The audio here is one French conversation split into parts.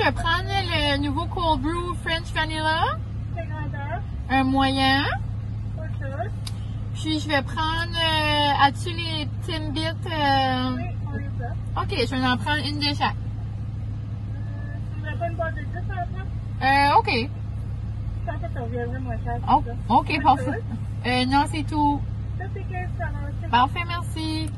je vais prendre le nouveau Cold Brew French Vanilla. C'est grandeur. Un moyen. Autre chose. Puis je vais prendre, as-tu les Timbits? Oui, on les a. Ok, je vais en prendre une de chaque. Tu n'as pas une boîte de 10 à la place? Ok. Je pensais que ça reviendrait moins cher. Oh, ça. ok, Autre parfait. chose? Non, c'est tout. Ça, c'est 15 $. Parfait, merci.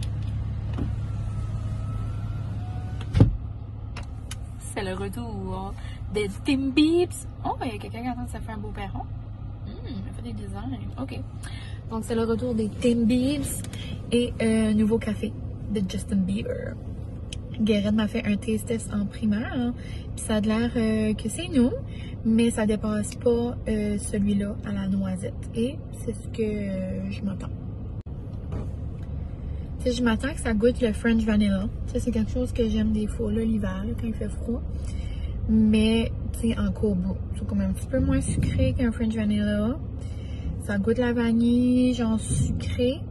C'est le retour des Timbits. Oh, il y a quelqu'un qui entend que ça fait un beau perron. Il fait des designs. Ok. Donc, c'est le retour des Timbits et un nouveau café de Justin Bieber. Guérette m'a fait un taste test en primaire. Hein, puis ça a l'air que c'est nous, mais ça dépasse pas celui-là à la noisette. Et c'est ce que je m'attends. Tu sais, je m'attends que ça goûte le French Vanilla. Ça, c'est quelque chose que j'aime des fois, là, l'hiver, quand il fait froid. Mais, tu sais, en cold brew. C'est comme un petit peu moins sucré qu'un French Vanilla. Ça goûte la vanille, genre sucré.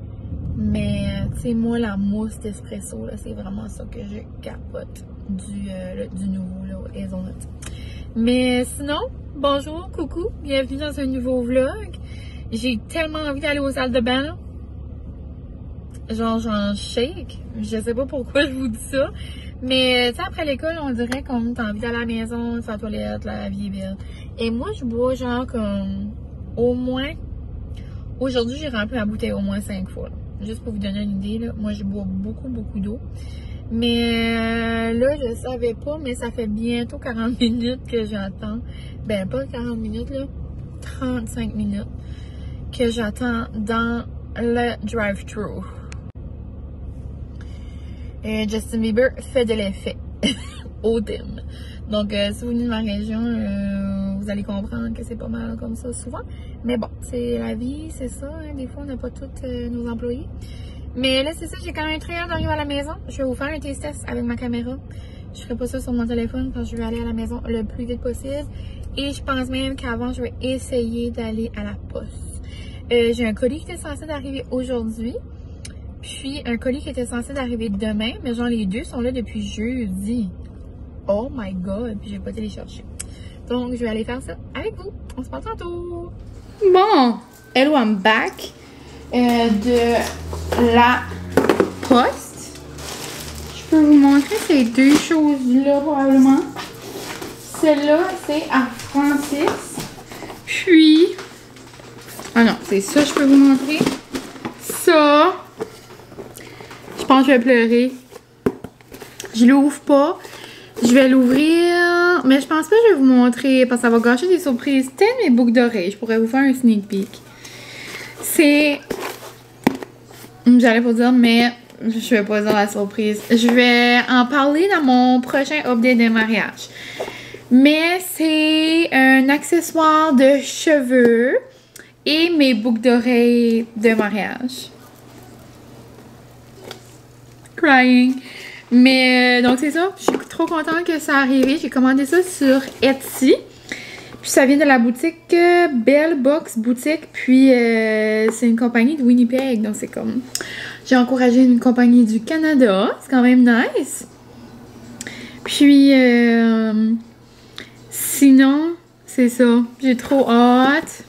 Mais, tu sais, moi, la mousse d'espresso, là, c'est vraiment ça que je capote du nouveau, là, Hazelnut. Mais sinon, bonjour, coucou, bienvenue dans un nouveau vlog. J'ai tellement envie d'aller aux salles de bain, là. Genre, j'en shake. Je sais pas pourquoi je vous dis ça. Mais, tu sais, après l'école, on dirait comme t'as envie d'aller à la maison, tu vas à la toilette, la vie est belle. Et moi, je bois genre comme, au moins, aujourd'hui, j'ai rempli ma bouteille au moins 5 fois, là. Juste pour vous donner une idée, là, moi je bois beaucoup d'eau. Mais là, je savais pas, mais ça fait bientôt 40 minutes que j'attends. Ben, pas 40 minutes, là. 35 minutes que j'attends dans le drive-thru. Justin Bieber fait de l'effet au dim. Donc, si vous venez de ma région, vous allez comprendre que c'est pas mal comme ça souvent. Mais bon, c'est la vie, c'est ça. Hein, des fois, on n'a pas tous nos employés. Mais là, c'est ça, j'ai quand même très hâte d'arriver à la maison. Je vais vous faire un taste test avec ma caméra. Je ferai pas ça sur mon téléphone quand je vais aller à la maison le plus vite possible. Et je pense même qu'avant, je vais essayer d'aller à la poste. J'ai un colis qui était censé d'arriver aujourd'hui. Puis un colis qui était censé d'arriver demain. Mais genre, les deux sont là depuis jeudi. Oh my god, puis je vais pas télécharger. Donc, je vais aller faire ça avec vous. On se parle tantôt. Bon, hello, I'm back de la poste. Je peux vous montrer ces deux choses-là, probablement. Celle-là, c'est à Francis. Puis, ah non, c'est ça, je peux vous montrer. Ça, je pense que je vais pleurer. Je l'ouvre pas. Je vais l'ouvrir, mais je pense pas que je vais vous montrer parce que ça va gâcher des surprises. C'était mes boucles d'oreilles. Je pourrais vous faire un sneak peek. C'est... J'allais pas dire, mais je vais pas dire la surprise. Je vais en parler dans mon prochain update de mariage. Mais c'est un accessoire de cheveux et mes boucles d'oreilles de mariage. Crying. Mais donc c'est ça, je suis trop contente que ça arrive. J'ai commandé ça sur Etsy. Puis ça vient de la boutique Bell Box Boutique. Puis c'est une compagnie de Winnipeg. Donc c'est comme, j'ai encouragé une compagnie du Canada. C'est quand même nice. Puis sinon, c'est ça. J'ai trop hâte.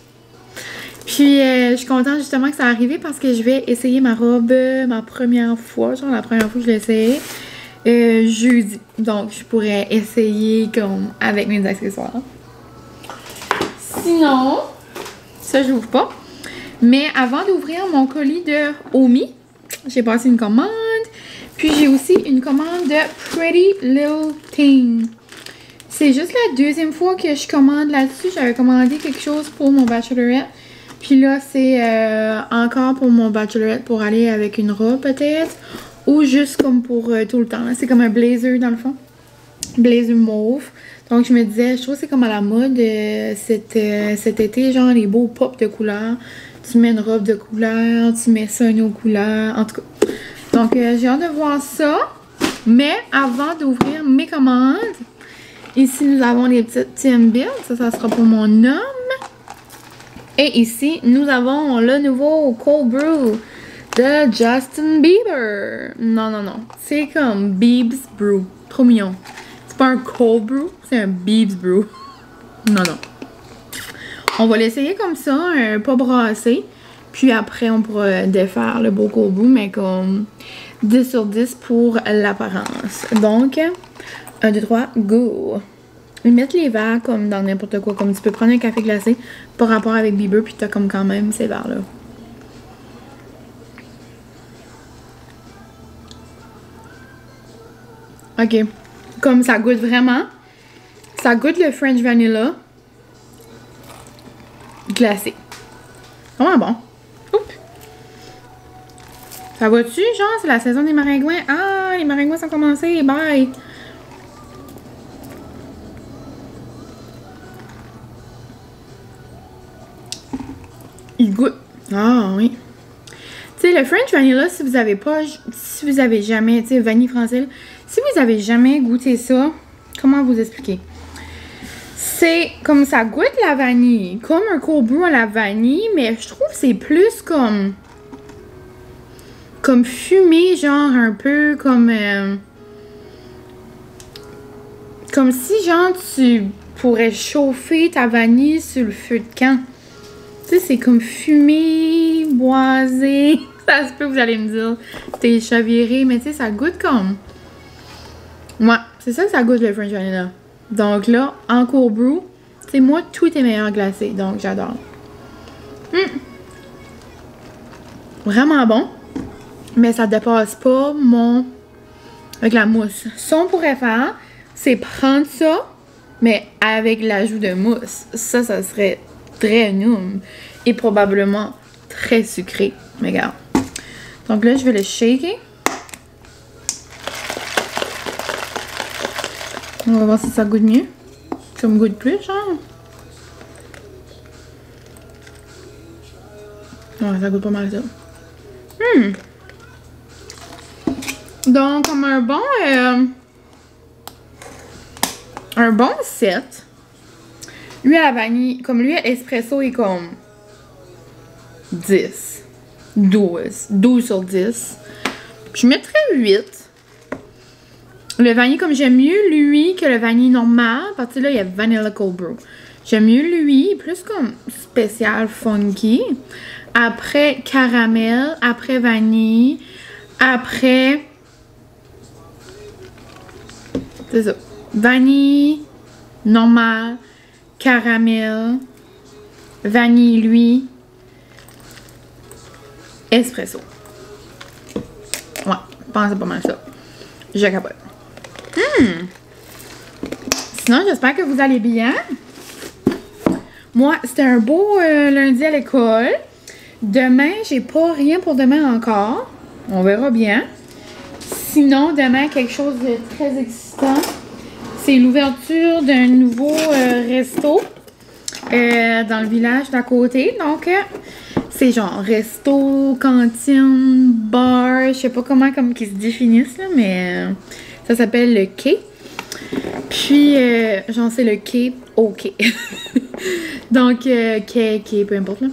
Puis je suis contente justement que ça arrive parce que je vais essayer ma robe ma première fois. Genre la première fois que je l'ai essayé. Jeudi. Donc, je pourrais essayer comme avec mes accessoires. Sinon, ça, je l'ouvre pas. Mais avant d'ouvrir mon colis de Omi, j'ai passé une commande. Puis, j'ai aussi une commande de Pretty Little Thing. C'est juste la deuxième fois que je commande là-dessus. J'avais commandé quelque chose pour mon bachelorette. Puis là, c'est encore pour mon bachelorette pour aller avec une robe peut-être. Ou juste comme pour tout le temps. C'est comme un blazer dans le fond. Blazer mauve. Donc je me disais, je trouve que c'est comme à la mode cet été. Genre les beaux pops de couleurs. Tu mets une robe de couleur. Tu mets ça une autre couleur. En tout cas. Donc j'ai hâte de voir ça. Mais avant d'ouvrir mes commandes. Ici nous avons les petites Timbits. Ça sera pour mon homme. Et ici nous avons le nouveau Cold Brew de Justin Bieber. Non. C'est comme Biebs Brew. Trop mignon. C'est pas un cold brew, c'est un Bibbs brew. Non, non. On va l'essayer comme ça, pas brassé. Puis après, on pourra défaire le beau cold brew, mais comme 10 sur 10 pour l'apparence. Donc, 1, 2, 3, go! Mettre les verres comme dans n'importe quoi. Comme tu peux prendre un café glacé par rapport avec Bieber, puis t'as comme quand même ces verres-là. Ok. Comme ça goûte vraiment. Ça goûte le French Vanilla glacé. Vraiment bon. Oups. Ça va-tu, genre? C'est la saison des maringouins. Ah, les maringouins sont commencés. Bye! Il goûte. Ah, oui. Tu sais, le French Vanilla, si vous avez pas... Si vous avez jamais... Tu sais, vanille français, là, si vous avez jamais goûté ça, comment vous expliquer? C'est comme ça goûte la vanille. Comme un cold brew à la vanille, mais je trouve que c'est plus comme... Comme fumé, genre un peu comme... comme si, genre, tu pourrais chauffer ta vanille sur le feu de camp. Tu sais, c'est comme fumé, boisé. Ça se peut, vous allez me dire, t'es chaviré, mais tu sais, ça goûte comme... Ouais, c'est ça que ça goûte le French Vanilla. Donc là, en cold brew, tu sais, moi, tout est meilleur glacé, donc j'adore. Vraiment bon, mais ça dépasse pas mon... avec la mousse. Ce qu'on pourrait faire, c'est prendre ça, mais avec l'ajout de mousse. Ça serait très noum et probablement très sucré. Mais regarde. Donc là, je vais le shaker. On va voir si ça goûte mieux. Ça me goûte plus, genre. Ouais, ça goûte pas mal ça. Donc, comme un bon 7. Lui à la vanille, comme lui à espresso est comme 10. 12 sur 10. Je mettrais 8. Le vanille, comme j'aime mieux lui que le vanille normal, parce que là, il y a Vanilla Cold Brew. J'aime mieux lui, plus comme spécial funky. Après caramel, après vanille, après... C'est ça. Vanille, normal, caramel, vanille, lui, espresso. Ouais, je pense que c'est pas mal ça. Je capote. Sinon, j'espère que vous allez bien. Moi, c'était un beau lundi à l'école. Demain, j'ai pas rien pour demain encore. On verra bien. Sinon, demain, quelque chose de très excitant. C'est l'ouverture d'un nouveau resto dans le village d'à côté. Donc, c'est genre resto, cantine, bar, je sais pas comment comme qu'ils se définissent, là, mais ça s'appelle le quai. Puis, genre, c'est le quai au quai. Donc, quai, peu importe, là.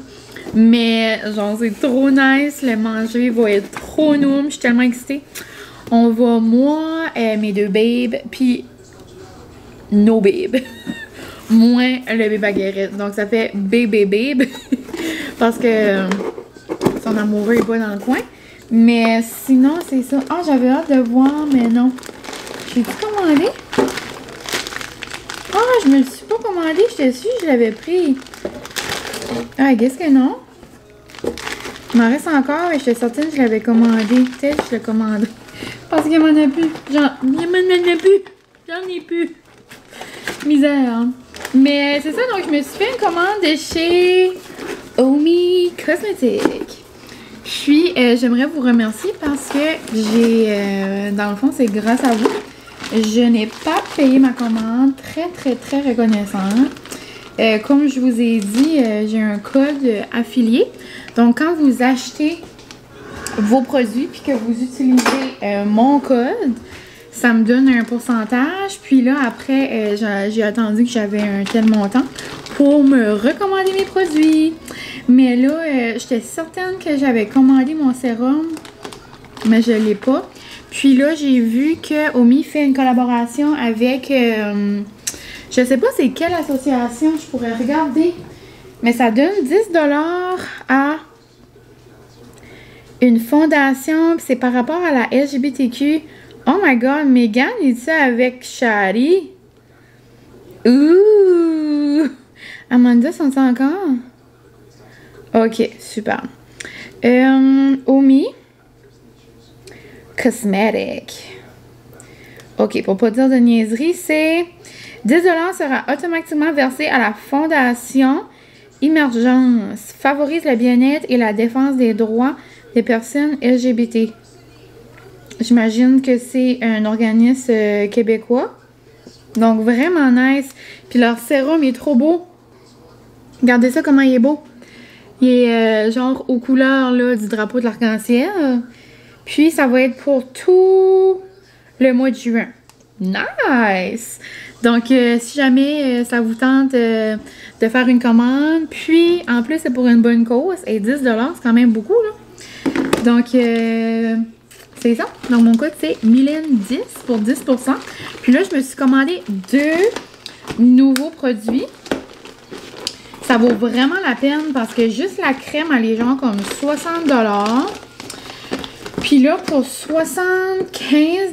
Mais, genre, c'est trop nice. Le manger va être trop noum. Je suis tellement excitée. On va, moi, mes deux babes, puis nos babes. Moins le bébé à Guérette. Donc, ça fait bébé babe. Parce que son amoureux est pas dans le coin. Mais sinon, c'est ça. Ah, j'avais hâte de voir, mais non. J'ai-tu commandé? Ah, je me le suis pas commandé. J'étais sûre que je l'avais pris. Ah, qu'est-ce que non? Il m'en reste encore, mais j'étais certaine que je l'avais commandé. Peut-être que je l'ai commandé. Parce qu'il m'en a plus. Genre, il m'en a plus. J'en ai plus. Misère. Hein? Mais c'est ça, donc je me suis fait une commande de chez Omi Cosmetics. Puis, j'aimerais vous remercier parce que j'ai, dans le fond, c'est grâce à vous. Je n'ai pas payé ma commande. Très, très, très reconnaissante. Comme je vous ai dit, j'ai un code affilié. Donc, quand vous achetez vos produits puis que vous utilisez mon code, ça me donne un pourcentage. Puis là, après, j'ai attendu que j'avais un tel montant pour me recommander mes produits. Mais là, j'étais certaine que j'avais commandé mon sérum, mais je ne l'ai pas. Puis là, j'ai vu que Omi fait une collaboration avec... je sais pas c'est quelle association, je pourrais regarder. Mais ça donne 10$ à une fondation. Puis c'est par rapport à la LGBTQ. Oh my god, Megan, il dit ça avec Shari. Ouh! Amanda, sont encore? Ok, super. Omi. Cosmetic. Ok, pour pas dire de niaiserie, c'est 10$ sera automatiquement versé à la fondation Émergence. Favorise le bien-être et la défense des droits des personnes LGBT. J'imagine que c'est un organisme québécois. Donc, vraiment nice. Puis leur sérum, il est trop beau. Regardez ça, comment il est beau. Il est genre aux couleurs là, du drapeau de l'arc-en-ciel. Puis, ça va être pour tout le mois de juin. Nice! Donc, si jamais ça vous tente de faire une commande, puis en plus, c'est pour une bonne cause, et 10$, c'est quand même beaucoup, là. Donc, c'est ça. Donc, mon code, c'est Mylène10 pour 10%. Puis là, je me suis commandé 2 nouveaux produits. Ça vaut vraiment la peine parce que juste la crème, elle est genre comme 60$. Puis là, pour 75$,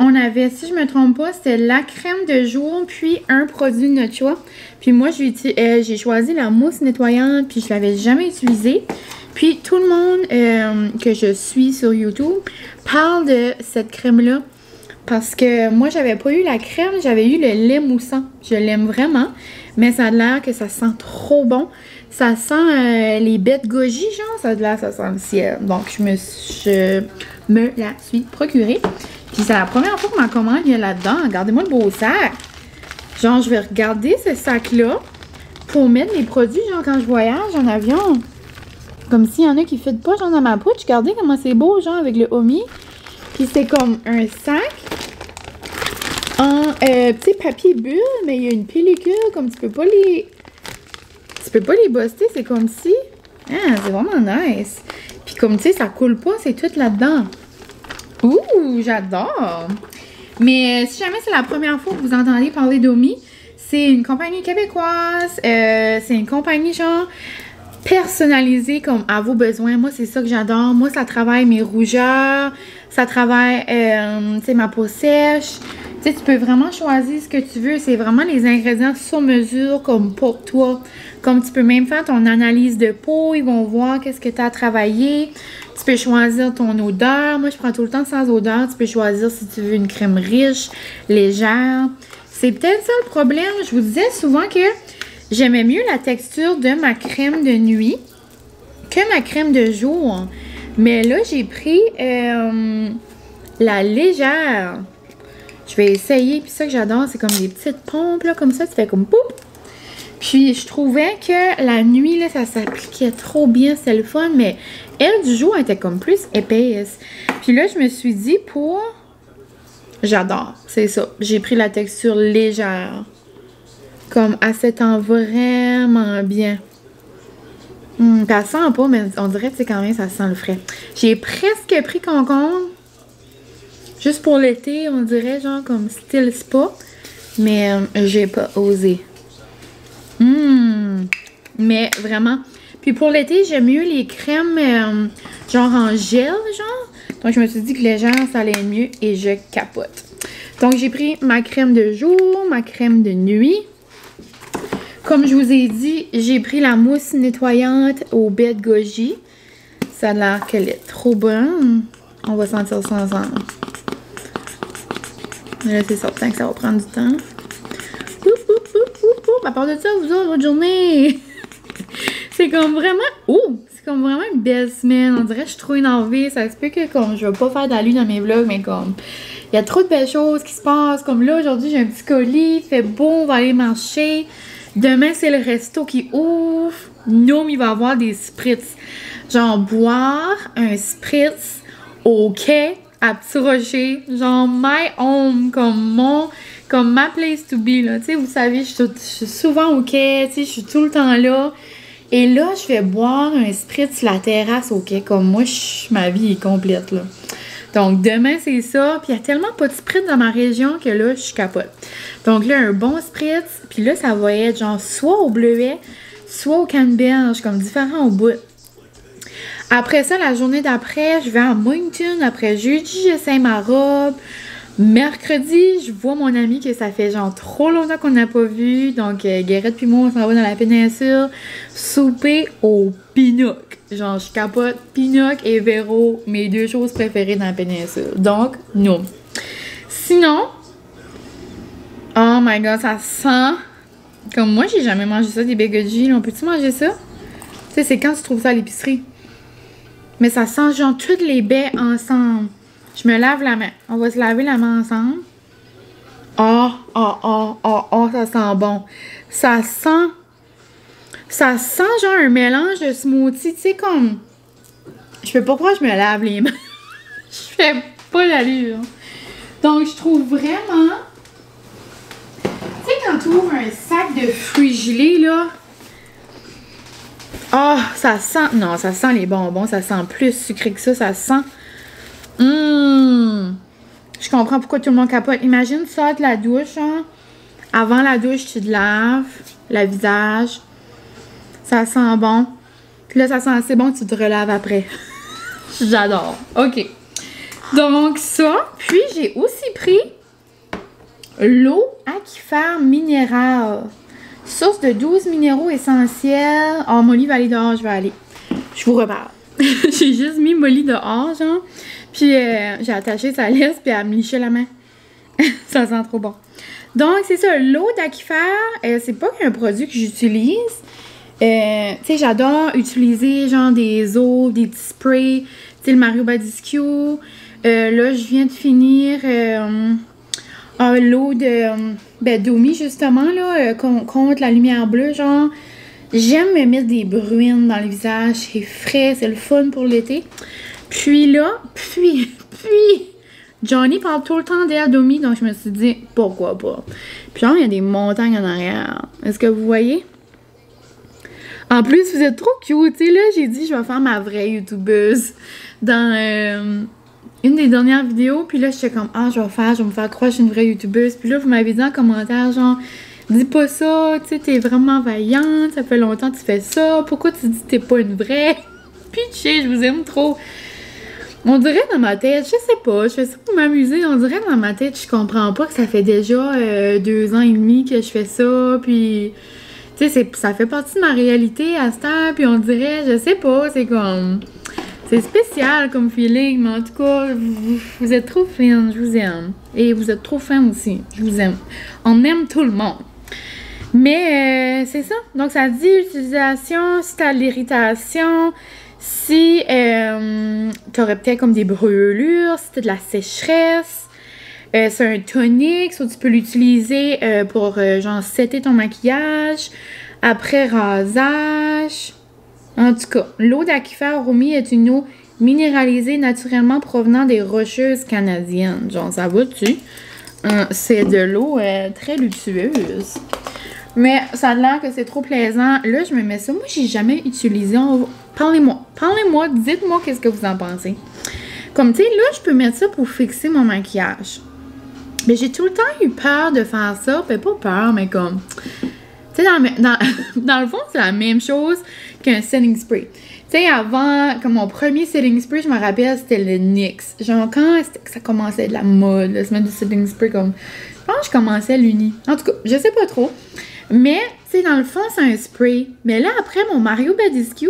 on avait, si je me trompe pas, c'était la crème de jour, puis un produit de notre choix. Puis moi, j'ai choisi la mousse nettoyante, puis je l'avais jamais utilisée. Puis tout le monde que je suis sur YouTube parle de cette crème-là. Parce que moi, j'avais pas eu la crème, j'avais eu le lait moussant. Je l'aime vraiment, mais ça a l'air que ça sent trop bon. Ça sent les bêtes goji, genre, ça a l'air, ça sent le ciel. Donc, je me la suis procurée. Puis c'est la première fois que ma commande vient là-dedans. Regardez-moi le beau sac. Genre, je vais regarder ce sac-là pour mettre les produits, genre, quand je voyage en avion. Comme s'il y en a qui ne fitent pas, genre, dans ma pouche. Regardez comment c'est beau, genre, avec le Omi. Puis c'est comme un sac en petit papier bulle, mais il y a une pellicule, comme tu peux pas les... Tu peux pas les buster, c'est comme si... Ah, c'est vraiment nice. Puis comme, tu sais, ça coule pas, c'est tout là-dedans. Ouh, j'adore! Mais si jamais c'est la première fois que vous entendez parler d'Omi, c'est une compagnie québécoise. C'est une compagnie genre personnalisée comme à vos besoins. Moi, c'est ça que j'adore. Moi, ça travaille mes rougeurs, ça travaille, tu sais, ma peau sèche. Tu sais, tu peux vraiment choisir ce que tu veux. C'est vraiment les ingrédients sur mesure comme pour toi. Comme tu peux même faire ton analyse de peau. Ils vont voir qu'est-ce que tu as travaillé. Tu peux choisir ton odeur. Moi, je prends tout le temps sans odeur. Tu peux choisir si tu veux une crème riche, légère. C'est peut-être ça le problème. Je vous disais souvent que j'aimais mieux la texture de ma crème de nuit que ma crème de jour. Mais là, j'ai pris la légère. Je vais essayer. Puis ça que j'adore, c'est comme des petites pompes, là, comme ça. Tu fais comme poup. Puis je trouvais que la nuit, là, ça s'appliquait trop bien. C'était le fun. Mais elle, du jour, elle était comme plus épaisse. Puis là, je me suis dit pour... J'adore. C'est ça. J'ai pris la texture légère. Comme, elle s'étend vraiment bien. Puis elle sent pas, mais on dirait, tu sais, quand même, ça sent le frais. J'ai presque pris concombre. Juste pour l'été, on dirait, genre, comme style spa. Mais j'ai pas osé. Mais vraiment. Puis pour l'été, j'aime mieux les crèmes, genre en gel, genre. Donc, je me suis dit que légère, ça allait mieux et je capote. Donc, j'ai pris ma crème de jour, ma crème de nuit. Comme je vous ai dit, j'ai pris la mousse nettoyante au baie de goji. Ça a l'air qu'elle est trop bonne. On va sentir ça ensemble. Là, c'est certain que ça va prendre du temps. À part de ça, vous autres, votre journée. C'est comme vraiment... Ouh! C'est comme vraiment une belle semaine. On dirait que je suis trop énervée. Ça se peut que comme je vais pas faire d'alu dans mes vlogs, mais comme... Il y a trop de belles choses qui se passent. Comme là, aujourd'hui, j'ai un petit colis. Il fait beau, on va aller marcher. Demain, c'est le resto qui ouvre. Noom, il va avoir des spritz. Genre, boire un spritz au quai à Petit Rocher. Genre, my home, comme ma place to be, là. Tu sais, vous savez, je suis souvent au quai, tu sais, je suis tout le temps là. Et là, je vais boire un spritz sur la terrasse au quai. Comme moi, ma vie est complète, là. Donc, demain, c'est ça. Puis, il y a tellement pas de spritz dans ma région que là, je capote. Donc, là, un bon spritz. Puis là, ça va être genre soit au bleuet, soit au canneberge, comme différent au bout. Après ça, la journée d'après, je vais à Moncton. Après jeudi, j'essaie ma robe. Mercredi, je vois mon ami que ça fait genre trop longtemps qu'on n'a pas vu. Donc, Guérette puis moi, on s'en va dans la péninsule. Souper au Pinoc. Genre, je capote Pinoc et Véro, mes deux choses préférées dans la péninsule. Donc, non. Sinon, oh my god, ça sent... Comme moi, j'ai jamais mangé ça, des bégedis. On peut-tu manger ça? Tu sais, c'est quand tu trouves ça à l'épicerie. Mais ça sent genre toutes les baies ensemble. Je me lave la main. On va se laver la main ensemble. Oh, ça sent bon. Ça sent genre un mélange de smoothie. Tu sais, comme... Je sais pas pourquoi je me lave les mains. Je fais pas l'allure. Donc, je trouve vraiment... Tu sais, quand tu ouvres un sac de fruits gelés, là... Oh, ça sent... Non, ça sent les bonbons. Ça sent plus sucré que ça. Ça sent... Je comprends pourquoi tout le monde capote. Imagine ça de la douche, hein? Avant la douche, tu te laves le visage. Ça sent bon. Puis là, ça sent assez bon que tu te relaves après. J'adore. OK. Donc, ça. Puis, j'ai aussi pris l'eau aquifère minérale. Source de 12 minéraux essentiels. Oh, Molly va aller dehors, je vais aller. Je vous reparle. J'ai juste mis Molly dehors, genre. Puis, j'ai attaché sa laisse, puis elle me lichait la main. Ça sent trop bon. Donc, c'est ça. L'eau d'aquifère, c'est pas un produit que j'utilise. Tu sais, j'adore utiliser, genre, des eaux, des petits sprays. Tu sais, le Mario Badiscu. Là, je viens de finir l'eau de d'Omi, justement, là, contre la lumière bleue, genre. J'aime me mettre des bruines dans le visage. C'est frais, c'est le fun pour l'été. Puis là, Johnny parle tout le temps d'Adomi, donc je me suis dit, pourquoi pas. Puis genre, il y a des montagnes en arrière. Est-ce que vous voyez? En plus, vous êtes trop cute. Tu sais, là, j'ai dit, je vais faire ma vraie youtubeuse dans une des dernières vidéos. Puis là, j'étais comme, je vais me faire croire que je suis une vraie youtubeuse. Puis là, vous m'avez dit en commentaire, genre, dis pas ça, tu sais, t'es vraiment vaillante, ça fait longtemps que tu fais ça. Pourquoi tu dis que t'es pas une vraie? Pitché, je vous aime trop. On dirait dans ma tête, je sais pas, je fais ça pour m'amuser, on dirait dans ma tête, je comprends pas que ça fait déjà 2 ans et demi que je fais ça, puis tu sais, ça fait partie de ma réalité à cette heure, puis on dirait, je sais pas, c'est comme, c'est spécial comme feeling, mais en tout cas, vous êtes trop fine, je vous aime, et vous êtes trop fin aussi, je vous aime, on aime tout le monde. Mais c'est ça, donc ça dit utilisation, si t'as l'irritation, si t'aurais peut-être comme des brûlures, si t'as de la sécheresse, c'est un tonique, soit tu peux l'utiliser pour genre setter ton maquillage, après rasage. En tout cas, l'eau d'aquifère Romy est une eau minéralisée naturellement provenant des Rocheuses canadiennes. Genre, ça va-tu? C'est de l'eau très luxueuse. Mais ça a l'air que c'est trop plaisant. Là, je me mets ça. Moi, j'ai jamais utilisé. Parlez-moi, dites-moi qu'est-ce que vous en pensez. Comme, tu sais, là, je peux mettre ça pour fixer mon maquillage. Mais j'ai tout le temps eu peur de faire ça. Ben, pas peur, mais comme... Tu sais, dans le fond, c'est la même chose qu'un setting spray. Tu sais, avant, comme mon premier setting spray, je me rappelle, c'était le NYX. Genre, quand ça commençait de la mode, de se mettre du setting spray, comme... Je pense que je commençais à l'uni. En tout cas, je sais pas trop. Mais, tu sais, dans le fond, c'est un spray. Mais là, après, mon Mario Badiscu,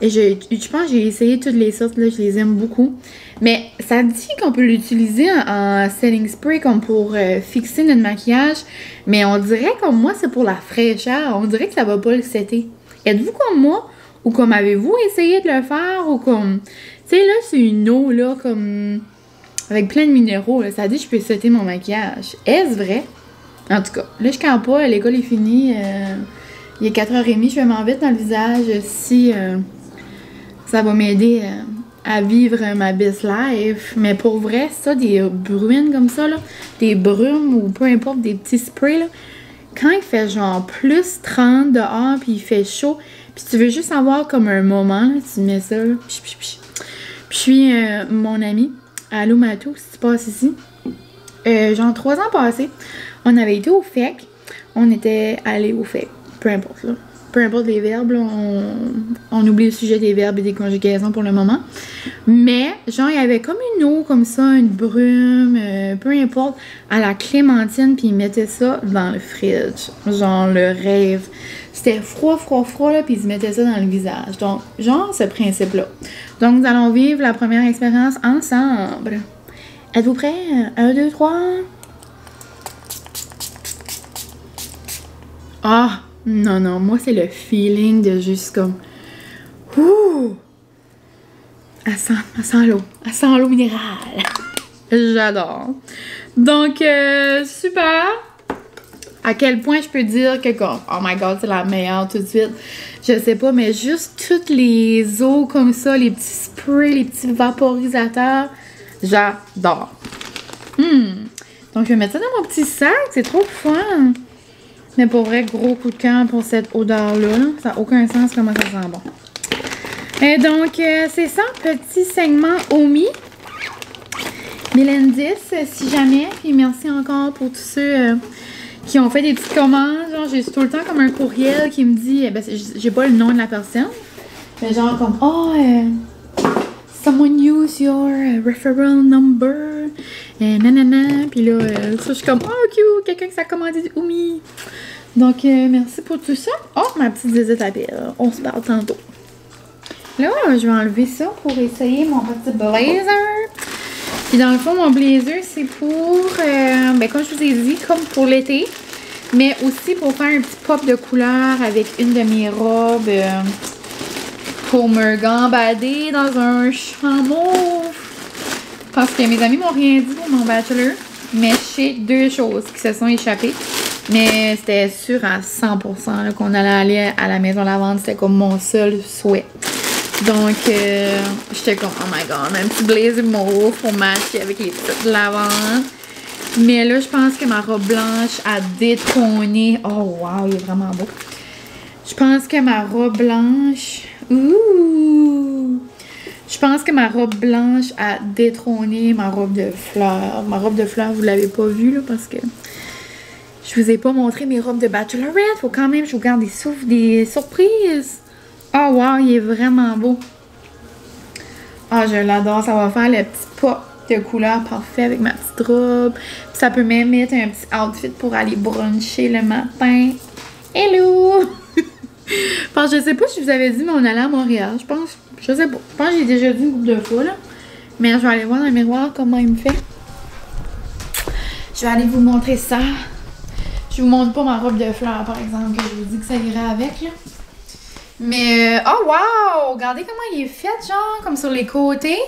je pense que j'ai essayé toutes les sortes, là, je les aime beaucoup. Mais ça dit qu'on peut l'utiliser en setting spray comme pour fixer notre maquillage. Mais on dirait comme moi, c'est pour la fraîcheur. On dirait que ça va pas le setter. Êtes-vous comme moi? Ou comme avez-vous essayé de le faire? Ou comme... Tu sais, là, c'est une eau, là, comme... Avec plein de minéraux, là. Ça dit que je peux setter mon maquillage. Est-ce vrai? En tout cas, là, je campe pas. L'école est finie. Il est 4h30. Je vais m'en mettre dans le visage si ça va m'aider à vivre ma best life. Mais pour vrai, ça, des bruines comme ça, là, des brumes ou peu importe, des petits sprays, là, quand il fait genre plus 30 dehors puis il fait chaud, puis tu veux juste avoir comme un moment, là, tu mets ça, là, puis mon ami, à Loumatou, si tu passes ici. Genre 3 ans passés, on avait été au FEC. On était allé au FEC. Peu importe, là. Peu importe les verbes, là, on oublie le sujet des verbes et des conjugaisons pour le moment. Mais, genre, il y avait comme une eau comme ça, une brume, peu importe, à la clémentine, puis ils mettaient ça dans le fridge. Genre, le rêve. C'était froid, là, puis ils mettaient ça dans le visage. Donc, genre, ce principe-là. Donc, nous allons vivre la première expérience ensemble. Êtes-vous prêts? 1, 2, 3. Ah! Non, non, moi, c'est le feeling de juste comme... Ouh! Elle sent l'eau. Elle sent l'eau minérale. J'adore. Donc, super! À quel point je peux dire que comme... Oh my God, c'est la meilleure tout de suite. Je sais pas, mais juste toutes les eaux comme ça, les petits sprays, les petits vaporisateurs, j'adore. Donc, je vais mettre ça dans mon petit sac. C'est trop fun! Mais pour vrai, gros coup de cœur pour cette odeur-là. Ça n'a aucun sens comment ça sent bon. Et donc, c'est ça, petit segment Omi. Mélendis, si jamais. Puis merci encore pour tous ceux qui ont fait des petites commandes. Genre, j'ai tout le temps comme un courriel qui me dit, ben, j'ai pas le nom de la personne. Mais genre comme, oh, someone use your referral number. Nanana. Puis là, je suis comme, oh, cute, quelqu'un qui s'est commandé du Omi. Donc, merci pour tout ça. Oh, ma petite visite à Bill. On se parle tantôt. Là, je vais enlever ça pour essayer mon petit blazer. Puis dans le fond, mon blazer, c'est pour, ben, comme je vous ai dit, comme pour l'été. Mais aussi pour faire un petit pop de couleur avec une de mes robes. Pour me gambader dans un champ mauve. Parce que mes amis m'ont rien dit pour mon bachelor. Mais je sais 2 choses qui se sont échappées. Mais c'était sûr à 100% qu'on allait aller à la maison lavande. C'était comme mon seul souhait. Donc, j'étais comme, oh my God, un petit blazer mauve pour matcher avec les petites lavandes. Mais là, je pense que ma robe blanche a détrôné. Oh wow, il est vraiment beau. Je pense que ma robe blanche... Ouh! Je pense que ma robe blanche a détrôné ma robe de fleurs. Ma robe de fleurs, vous l'avez pas vue, là, parce que je vous ai pas montré mes robes de bachelorette. Faut quand même que je vous garde des surprises. Oh wow, il est vraiment beau. Ah, je l'adore. Ça va faire le petit pop de couleur parfait avec ma petite robe. Puis ça peut même mettre un petit outfit pour aller bruncher le matin. Hello! Parce que je sais pas si je vous avais dit, mais on allait à Montréal. Je pense, je sais pas. Je pense que j'ai déjà dit une couple de fois, là. Mais je vais aller voir dans le miroir comment il me fait. Je vais aller vous montrer ça. Je vous montre pas ma robe de fleurs, par exemple, que je vous dis que ça irait avec, là. Mais, oh wow! Regardez comment il est fait, genre, comme sur les côtés.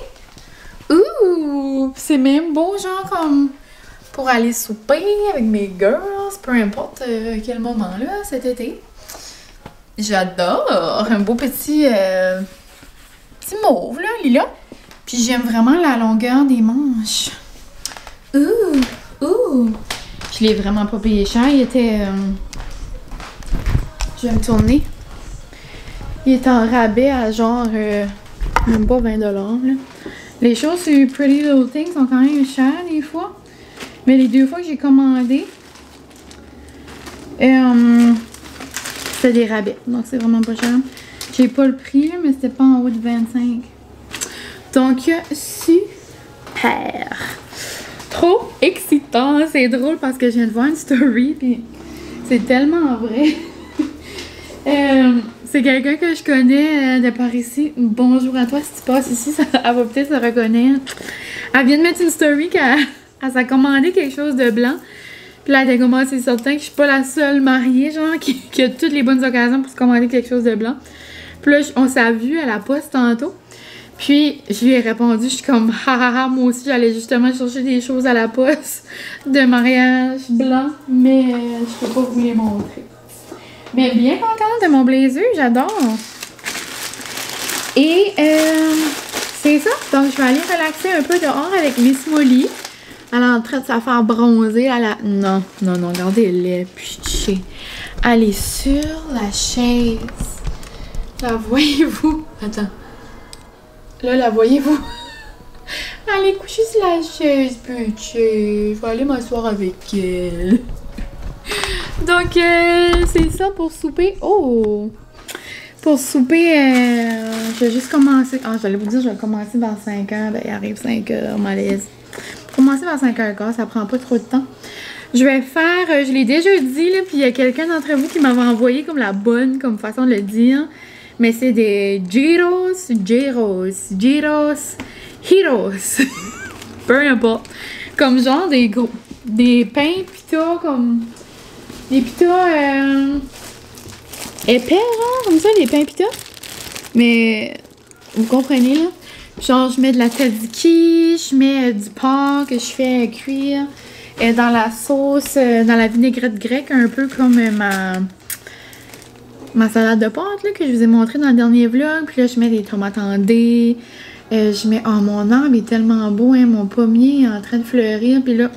Ouh! C'est même beau, genre, comme pour aller souper avec mes girls, peu importe quel moment, là, cet été. J'adore! Un beau petit mauve, là, lilas. Puis j'aime vraiment la longueur des manches. Ouh! Ouh! Je l'ai vraiment pas payé cher. Il était... je vais me tourner. Il est en rabais à genre... même pas 20$, là. Les choses sur Pretty Little Things sont quand même chères, des fois. Mais les 2 fois que j'ai commandé... c'était des rabais. Donc, c'est vraiment pas cher. J'ai pas le prix, là, mais c'était pas en haut de 25. Donc, super! Trop excitant! C'est drôle parce que je viens de voir une story, puis c'est tellement vrai. C'est quelqu'un que je connais de par ici. Bonjour à toi, si tu passes ici, elle va peut-être se reconnaître. Elle vient de mettre une story qu'elle s'est commandé quelque chose de blanc. Puis là, elle était comme, c'est certain que je suis pas la seule mariée, genre, qui a toutes les bonnes occasions pour se commander quelque chose de blanc. Puis là, on s'est vu à la poste tantôt. Puis, je lui ai répondu, je suis comme, ha, moi aussi, j'allais justement chercher des choses à la poste de mariage blanc, mais je peux pas vous les montrer. Mais bien contente de mon blazer, j'adore. Et, c'est ça. Donc, je vais aller relaxer un peu dehors avec Miss Molly. Elle est en train de se faire bronzer. Non, regardez-les, pitché. Elle est sur la chaise. La voyez-vous? Attends. Là, la voyez-vous? Allez, coucher sur la chaise, petit. Je vais aller m'asseoir avec elle. Donc, c'est ça pour souper. Oh! Pour souper, je vais juste commencer. Ah, j'allais vous dire, je vais commencer vers 5 h. Ben, il arrive 5 h, malaise. Commencer vers 5 h 15, ça prend pas trop de temps. Je vais faire, je l'ai déjà dit, là, puis il y a quelqu'un d'entre vous qui m'avait envoyé comme la bonne, comme façon de le dire. Mais c'est des gyros, peu importe. Comme genre des pains pita, comme des pitas épais, genre, comme ça, des pains pita. Mais, vous comprenez, là? Genre, je mets de la tzatziki, je mets du porc que je fais cuire dans la sauce, dans la vinaigrette grecque, un peu comme ma salade de pâtes là, que je vous ai montré dans le dernier vlog. Puis là, je mets des tomates en dés. Je mets... Oh, mon arbre est tellement beau, hein. Mon pommier est en train de fleurir. Puis là,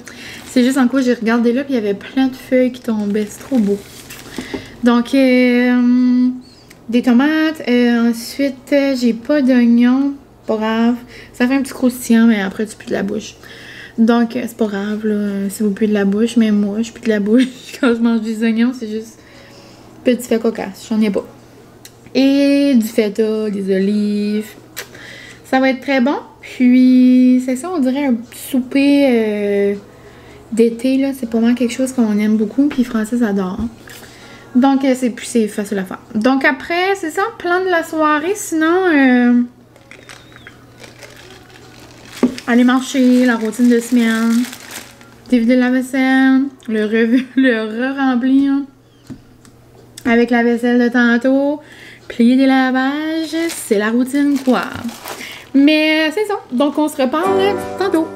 c'est juste en quoi j'ai regardé là, puis il y avait plein de feuilles qui tombaient. C'est trop beau. Donc, des tomates. Ensuite, j'ai pas d'oignons. Pas grave. Ça fait un petit croustillant, mais après, tu pues de la bouche. Donc, c'est pas grave, là, si vous puez de la bouche. Mais moi, je pue de la bouche quand je mange des oignons. C'est juste... petit fait cocasse, j'en ai pas. Et du feta, des olives. Ça va être très bon. Puis, c'est ça, on dirait un petit souper d'été, là. C'est pas vraiment quelque chose qu'on aime beaucoup. Puis, les Français adorent. Donc, c'est facile à faire. Donc, après, c'est ça, plan de la soirée. Sinon, aller marcher, la routine de semaine. Dévider la vaisselle. Le re-remplir. Avec la vaisselle de tantôt, plier des lavages, c'est la routine quoi. Mais c'est ça, donc on se reparle tantôt.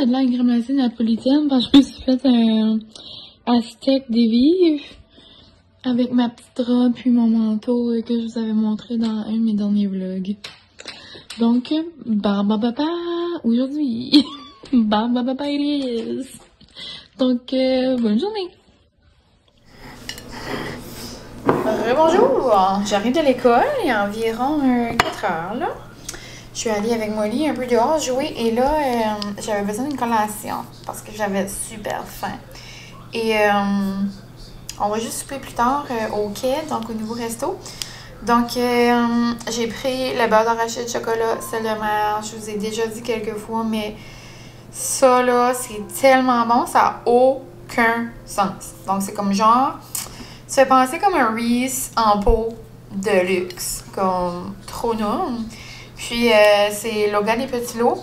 a de la crème glacée napolitaine parce que je me suis fait un steak des vives avec ma petite robe puis mon manteau que je vous avais montré dans un de mes derniers vlogs. Donc, baba aujourd'hui. Baba it is. Donc, bonne journée. Bonjour, j'arrive de l'école, il y a environ 4 heures là. Je suis allée avec Molly un peu dehors jouer et là, j'avais besoin d'une collation parce que j'avais super faim. Et on va juste souper plus tard au quai, donc au nouveau resto. Donc, j'ai pris le beurre d'arachide chocolat, sel de mer. Je vous ai déjà dit quelques fois, mais ça là, c'est tellement bon, ça n'a aucun sens. Donc, c'est comme genre, tu fais penser comme un Reese en pot de luxe, comme trop non. Puis, c'est Logan et Petit Lot,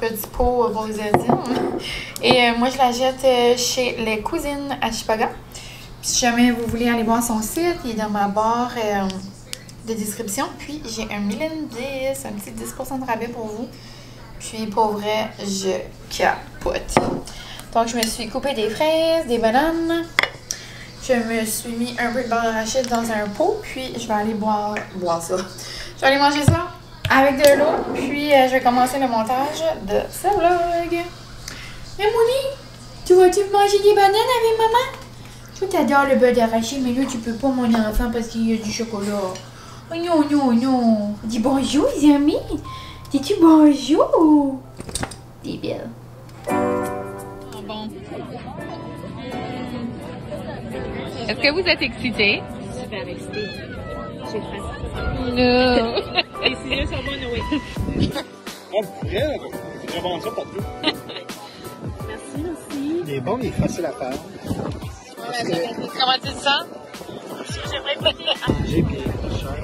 petit pot pour les Indiens. Et moi, je la jette chez les cousines à Chipaga. Puis, si jamais vous voulez aller voir son site, il est dans ma barre de description. Puis, j'ai un 1010, un petit 10% de rabais pour vous. Puis, pour vrai, je capote. Donc, je me suis coupé des fraises, des bananes. Je me suis mis un peu de beurre d'arachide dans un pot. Puis, je vais aller boire ça. Je vais aller manger ça avec de l'eau, puis je vais commencer le montage de ce vlog. Mais Molly, tu vas-tu manger des bananes avec maman? Tu t'adores le beurre d'arachide, mais là tu peux pas mon enfant parce qu'il y a du chocolat. Oh non, non, non. Dis bonjour les amis. Dis-tu bonjour? T'es belle. Ah bon. Est-ce que vous êtes excités? Super excitée. J'ai faim. Non. Les cils sont bonnes, oui. Oh, pour vrai, je vends ça partout. Merci, merci. Il est bon, il est facile à faire. Comment tu te sens? J'aimerais goûter. J'ai bien cher.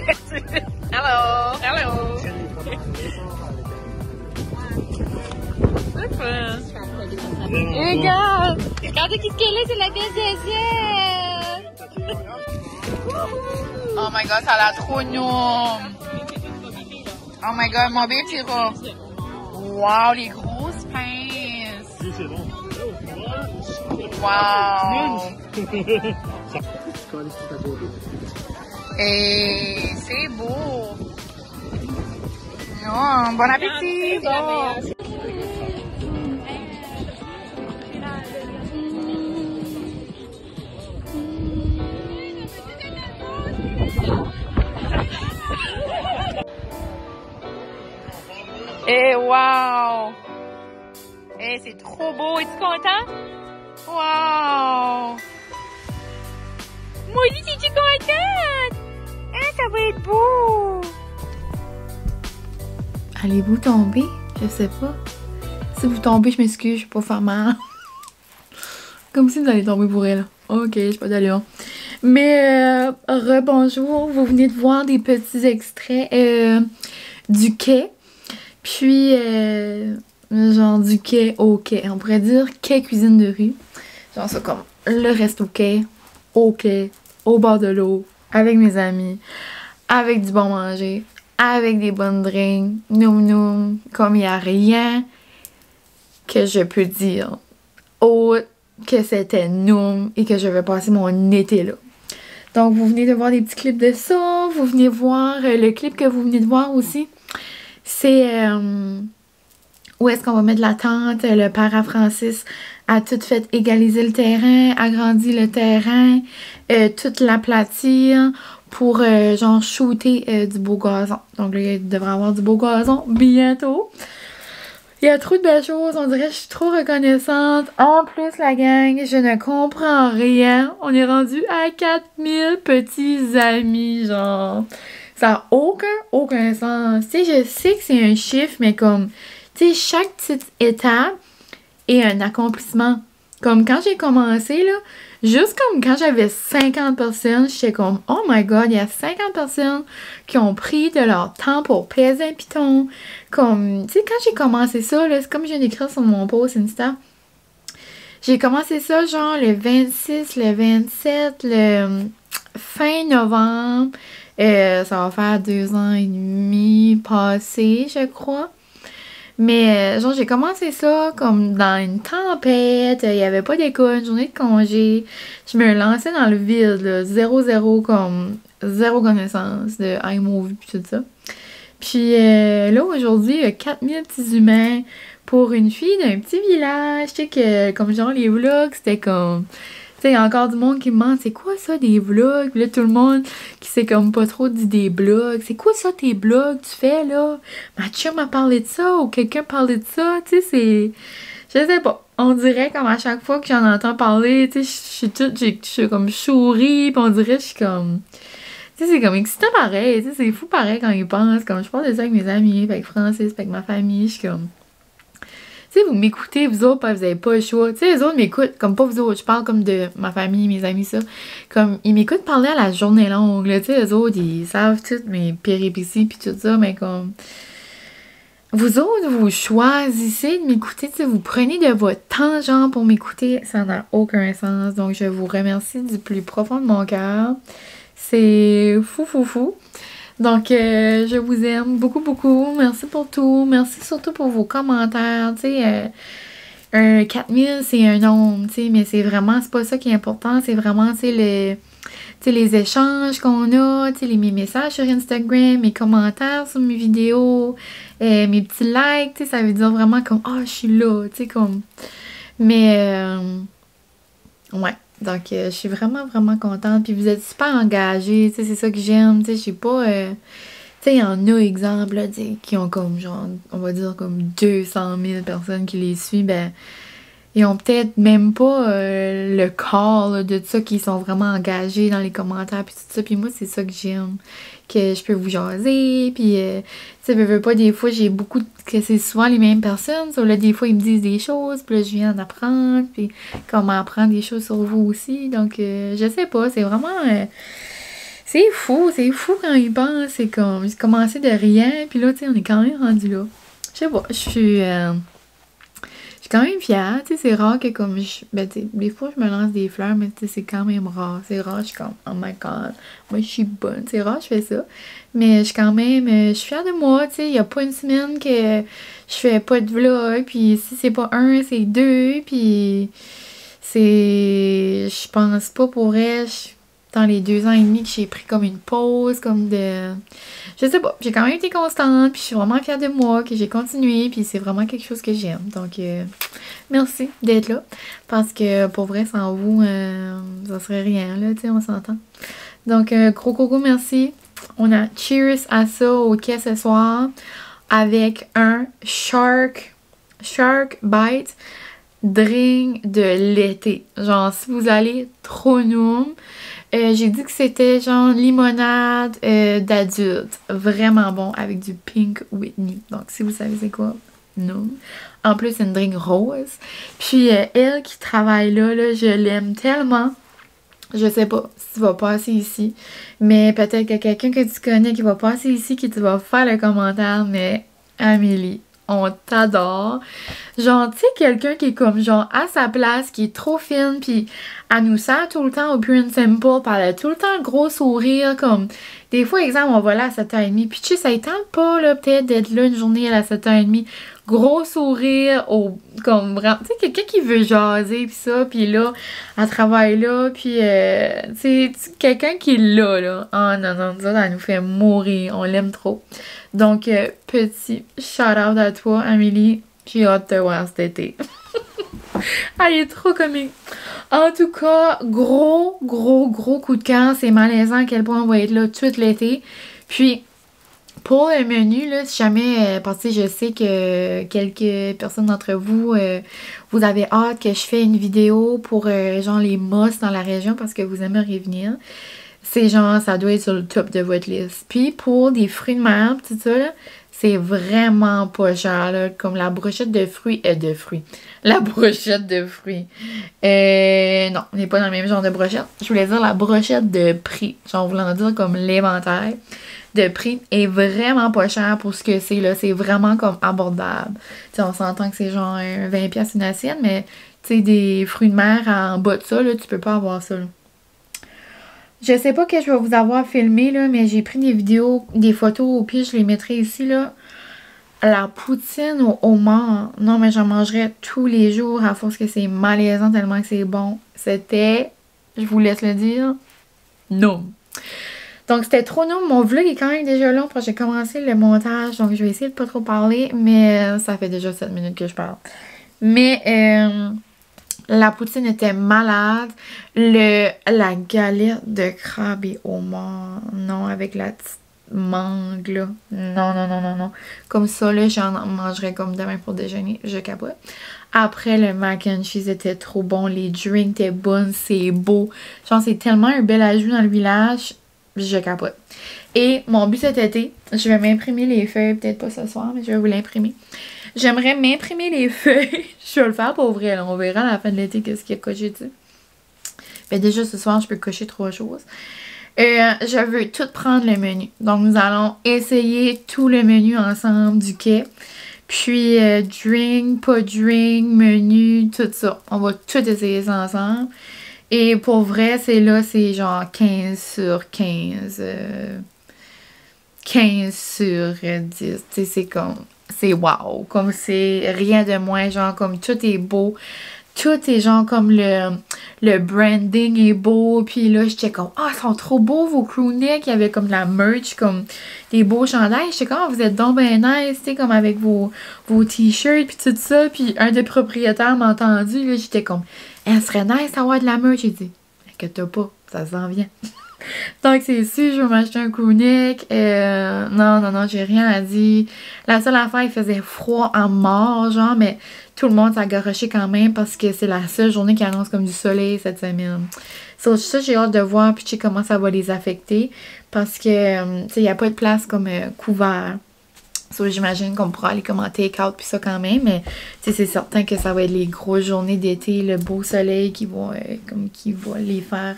Hello! Hello! C'est fun! Regarde! Regardez qui qu'elle est, c'est la princesse! Oh my god, ça a l'air trop mignon! Oh my god, mon bébé petit rat! Wow, les grosses pinces! Oui, c'est bon. Wow! Et c'est beau! Non, bon appétit! Bon. Et wow! Et c'est trop beau! Es-tu content? Wow! Moi aussi, es-tu contente? Hein, ça va être beau! Allez-vous tomber? Je sais pas. Si vous tombez, je m'excuse, je vais pas faire mal. Comme si vous allez tomber pour elle. Ok, je suis pas d'allure. Mais rebonjour, vous venez de voir des petits extraits du quai. Puis, genre du quai au quai. On pourrait dire quai cuisine de rue. Genre ça comme le resto quai, au bord de l'eau, avec mes amis, avec du bon manger, avec des bonnes drinks, noum, comme il n'y a rien que je peux dire autre que c'était noum et que je vais passer mon été là. Donc, vous venez de voir des petits clips de ça. Vous venez voir le clip que vous venez de voir aussi. C'est où est-ce qu'on va mettre la tente. Le père à Francis a tout fait égaliser le terrain, agrandi le terrain, tout l'aplatir pour genre shooter du beau gazon. Donc là, il devrait y avoir du beau gazon bientôt. Il y a trop de belles choses, on dirait que je suis trop reconnaissante. En plus, la gang, je ne comprends rien. On est rendu à 4000 petits amis, genre. Ça n'a aucun sens. Tu sais, je sais que c'est un chiffre, mais comme, tu sais, chaque petite étape est un accomplissement. Comme quand j'ai commencé, là, juste comme quand j'avais 50 personnes, j'étais comme, oh my god, il y a 50 personnes qui ont pris de leur temps pour peser un piton. Comme, tu sais, quand j'ai commencé ça, là, c'est comme je viens d'écrire sur mon post Insta. J'ai commencé ça, genre, le 26, le 27, le fin novembre. Ça va faire 2 ans et demi passés, je crois. Mais genre, j'ai commencé ça comme dans une tempête. Il n'y avait pas d'école, une journée de congé. Je me lançais dans le vide, là, zéro, comme zéro connaissance de iMovie pis tout ça. Puis là, aujourd'hui, il y a 4000 petits humains pour une fille d'un petit village. Tu sais que, comme genre, les vlogs, c'était comme... Tu sais, il y a encore du monde qui me demande, c'est quoi ça, des vlogs? Puis là, tout le monde qui sait comme pas trop dit des blogs. C'est quoi ça, tes blogs, tu fais, là? Ma chum m'a parlé de ça, ou quelqu'un parlait de ça, tu sais, c'est... Je sais pas. On dirait comme à chaque fois que j'en entends parler, tu sais, je suis comme souris, puis on dirait je suis comme... Tu sais, c'est comme excitant pareil, tu sais, c'est fou pareil quand ils pensent. Comme je parle de ça avec mes amis, avec Francis, avec ma famille, je suis comme... Tu sais, vous m'écoutez, vous autres, parce que vous avez pas le choix. Tu sais, les autres m'écoutent, comme pas vous autres, je parle comme de ma famille, mes amis, ça. Comme, ils m'écoutent parler à la journée longue, là. Tu sais, les autres, ils savent toutes mes péripéties pis tout ça, mais comme... Vous autres, vous choisissez de m'écouter, tu sais, vous prenez de votre temps, genre, pour m'écouter, ça n'a aucun sens. Donc, je vous remercie du plus profond de mon cœur. C'est fou. Donc, je vous aime beaucoup. Merci pour tout. Merci surtout pour vos commentaires. Tu sais, 4000, c'est un nombre, tu sais, mais c'est pas ça qui est important. C'est vraiment, tu sais, les échanges qu'on a, tu sais, mes messages sur Instagram, mes commentaires sur mes vidéos, mes petits likes, tu sais, ça veut dire vraiment comme, je suis là, tu sais, comme... Mais, ouais. Donc, je suis vraiment contente. Puis vous êtes super engagés, tu sais, c'est ça que j'aime. Tu sais, je sais pas... tu sais, il y en a, exemple, là, qui ont comme, genre, on va dire comme 200 000 personnes qui les suivent. Ben, ils ont peut-être même pas le corps là, de ça, qui sont vraiment engagés dans les commentaires, puis tout ça. Puis moi, c'est ça que j'aime. Que je peux vous jaser, puis tu sais, veux pas, des fois, j'ai beaucoup... que c'est souvent les mêmes personnes, so, là, des fois, ils me disent des choses, puis là, je viens d'apprendre, puis comment apprendre des choses sur vous aussi, donc, je sais pas, c'est vraiment... c'est fou quand ils pensent, c'est comme... J'ai commencé de rien, puis là, tu sais, on est quand même rendu là. Je sais pas, je suis quand même fière, tu sais, c'est rare que comme ben, tu sais, des fois je me lance des fleurs, mais tu sais, c'est quand même rare, c'est rare, je suis comme, oh my god, moi je suis bonne, c'est rare, je fais ça, mais je suis quand même, je suis fière de moi, tu sais, il y a pas une semaine que je fais pas de vlog, puis si c'est pas un, c'est deux, puis c'est, je pense pas pour elle, dans les 2 ans et demi que j'ai pris comme une pause, comme de... Je sais pas, j'ai quand même été constante, puis je suis vraiment fière de moi, que j'ai continué, puis c'est vraiment quelque chose que j'aime. Donc, merci d'être là, parce que pour vrai, sans vous, ça serait rien, là, tu sais, on s'entend. Donc, gros merci. On a cheers à ça au quai ce soir, avec un Shark Bite drink de l'été. Genre, si vous allez trop nous... j'ai dit que c'était genre limonade d'adulte. Vraiment bon avec du Pink Whitney. Donc, si vous savez c'est quoi, non. En plus, c'est une drink rose. Puis, elle qui travaille là, je l'aime tellement. Je sais pas si tu vas passer ici. Mais peut-être que quelqu'un que tu connais qui va passer ici, qui tu vas faire le commentaire. Mais Amélie, on t'adore. Genre, tu sais, quelqu'un qui est comme, genre, à sa place, qui est trop fine, puis elle nous sert tout le temps au Pure and Simple, puis elle a tout le temps le gros sourire, comme... Des fois, exemple, on va là à 7h30, puis tu sais, ça ne tente pas, là, peut-être, d'être là une journée à 7h30. Gros sourire, comme, vraiment... Tu sais, quelqu'un qui veut jaser, puis ça, puis là, elle travaille là, puis, tu sais, quelqu'un qui est là. Oh non, ça nous fait mourir, on l'aime trop. Donc, petit shout-out à toi, Amélie. J'ai hâte de te voir cet été. Elle est trop comique. En tout cas, gros coup de cœur. C'est malaisant à quel point on va être là tout l'été. Puis, pour le menu, là, si jamais, parce que je sais que quelques personnes d'entre vous, vous avez hâte que je fasse une vidéo pour, genre, les mosses dans la région parce que vous aimeriez venir. C'est genre, ça doit être sur le top de votre liste. Puis pour des fruits de mer, tout ça, là, c'est vraiment pas cher, là, comme la brochette de fruits. La brochette de fruits. Non, on n'est pas dans le même genre de brochette. Je voulais dire la brochette de prix. Genre, voulant dire comme l'éventail de prix est vraiment pas cher pour ce que c'est, là. C'est vraiment comme abordable. Tu sais, on s'entend que c'est genre 20$ une assiette, mais tu sais, des fruits de mer en bas de ça, là, tu peux pas avoir ça, là. Je sais pas que je vais vous avoir filmé, là, mais j'ai pris des vidéos, des photos, au pire, je les mettrai ici, là. la poutine au homard, non mais j'en mangerais tous les jours à force que c'est malaisant tellement que c'est bon. C'était, je vous laisse le dire, non. Donc c'était trop non. Mon vlog est quand même déjà long parce que j'ai commencé le montage, donc je vais essayer de pas trop parler, mais ça fait déjà 7 minutes que je parle. Mais la poutine était malade. La galette de crabe et homard, non, avec la petite mangue là. Non, non, non, non, non. Comme ça, là, j'en mangerais comme demain pour déjeuner. Je capote. Après, le mac and cheese était trop bon. Les drinks étaient bons. C'est beau. Genre, c'est tellement un bel ajout dans le village. Je capote. Et mon but cet été, je vais m'imprimer les feuilles. Peut-être pas ce soir, mais je vais vous l'imprimer. J'aimerais m'imprimer les feuilles. Je vais le faire pour vrai. Là. On verra à la fin de l'été qu'est-ce qu'il y a coché dessus. Mais déjà, ce soir, je peux cocher 3 choses. Je veux tout prendre le menu. Donc, nous allons essayer tout le menu ensemble du quai. Puis, drink, pas drink, menu, tout ça. On va tout essayer ça ensemble. Et pour vrai, c'est genre 15 sur 15. 15 sur 10. Tu sais, c'est comme... C'est wow. Comme c'est rien de moins. Genre, comme tout est beau. Tout est genre comme le branding est beau. Puis là, j'étais comme, ah, ils sont trop beaux vos crewnecks. Il y avait comme de la merch, comme des beaux chandails. J'étais comme, ah, vous êtes donc ben nice, tu sais, comme avec vos t-shirts, puis tout ça. Puis un des propriétaires m'a entendu. Là, j'étais comme, elle serait nice d'avoir de la merch. J'ai dit, inquiète pas, ça s'en vient. Donc, c'est sûr, je vais m'acheter un crewneck. Non, j'ai rien à dire. La seule affaire, il faisait froid en mort, genre, mais tout le monde s'est garoché quand même parce que c'est la seule journée qui annonce comme du soleil cette semaine. So, ça, j'ai hâte de voir, puis tu sais comment ça va les affecter parce que, tu sais, il n'y a pas de place comme couvert. So, j'imagine qu'on pourra aller comme en take-out puis ça quand même, mais c'est certain que ça va être les grosses journées d'été, le beau soleil qui va les faire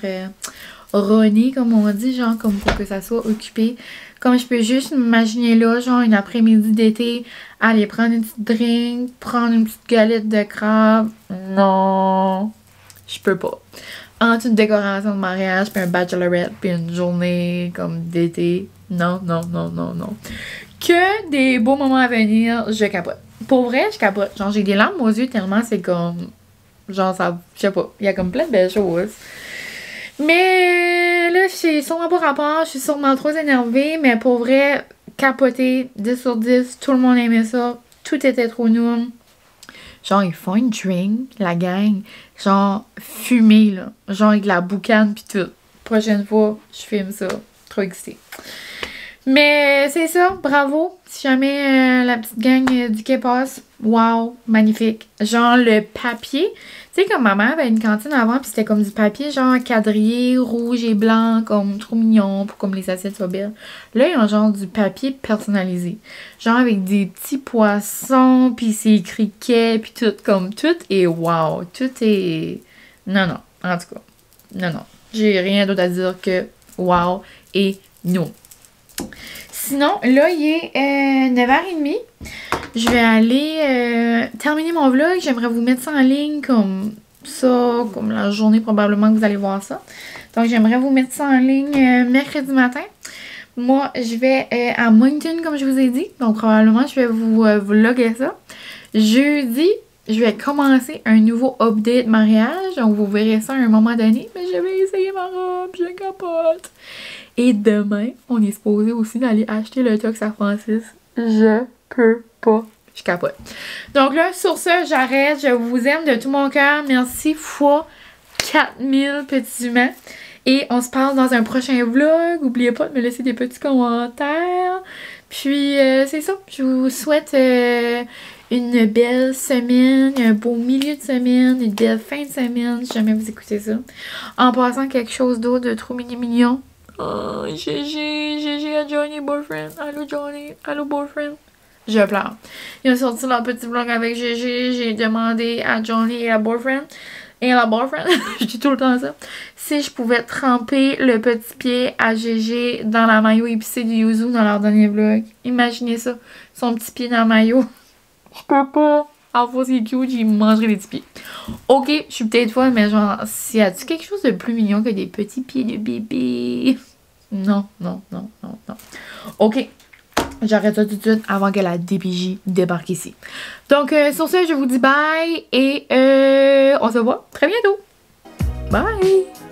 runner, comme on dit, genre comme pour que ça soit occupé. Comme je peux juste m'imaginer là, genre une après-midi d'été, aller prendre une petite drink, prendre une petite galette de crabe. Non, je peux pas. Entre une décoration de mariage, puis un bachelorette, puis une journée comme d'été. Non. Que des beaux moments à venir, je capote. Pour vrai, je capote. Genre, j'ai des larmes aux yeux tellement c'est comme... Genre, ça... Je sais pas. Il y a comme plein de belles choses. Mais là, c'est sûrement pas rapport. Je suis sûrement trop énervée. Mais pour vrai, capoter. 10 sur 10. Tout le monde aimait ça. Tout était trop nous. Genre, ils font une drink, la gang. Genre, fumée, là. Genre, avec la boucane pis tout. Prochaine fois, je filme ça. Trop excitée. Mais c'est ça, bravo. Si jamais la petite gang du quai passe, wow, magnifique. Genre le papier, tu sais comme ma mère avait une cantine avant puis c'était comme du papier genre quadrillé, rouge et blanc, comme trop mignon pour comme les assiettes soient belles. Là, ils ont genre du papier personnalisé. Genre avec des petits poissons puis c'est écrit quai puis tout comme tout et wow, tout est... Non, en tout cas, non. J'ai rien d'autre à dire que wow et non. Sinon, là, il est 9h30. Je vais aller terminer mon vlog. J'aimerais vous mettre ça en ligne comme ça, comme la journée probablement que vous allez voir ça. Donc, j'aimerais vous mettre ça en ligne mercredi matin. Moi, je vais à Moncton, comme je vous ai dit. Donc, probablement, je vais vous vlogger ça. Jeudi, je vais commencer un nouveau update mariage. Donc, vous verrez ça à un moment donné. Mais je vais essayer ma robe. Je capote. Et demain, on est supposé aussi d'aller acheter le Tox à Francis. Je peux pas. Je capote. Donc là, sur ça, j'arrête. Je vous aime de tout mon cœur. Merci fois 4000 petits humains. Et on se parle dans un prochain vlog. N'oubliez pas de me laisser des petits commentaires. Puis, c'est ça. Je vous souhaite une belle semaine, un beau milieu de semaine, une belle fin de semaine, si jamais vous écoutez ça. En passant quelque chose d'autre de trop mignon. Oh, GG à Johnny Boyfriend. Allô Johnny, allô Boyfriend. Je pleure. Ils ont sorti leur petit vlog avec GG. J'ai demandé à Johnny et à Boyfriend. Et à la Boyfriend, je dis tout le temps ça. Si je pouvais tremper le petit pied à GG dans la maillot épicée du Yuzu dans leur dernier vlog. Imaginez ça. Son petit pied dans le maillot. Je peux pas. En fait, c'est cute, j'y mangerai les petits pieds. Ok, je suis peut-être folle, mais genre, s'il y a-tu quelque chose de plus mignon que des petits pieds de bébé? Non. Ok. J'arrête ça tout de suite avant que la DPJ débarque ici. Donc, sur ce, je vous dis bye et on se voit très bientôt. Bye!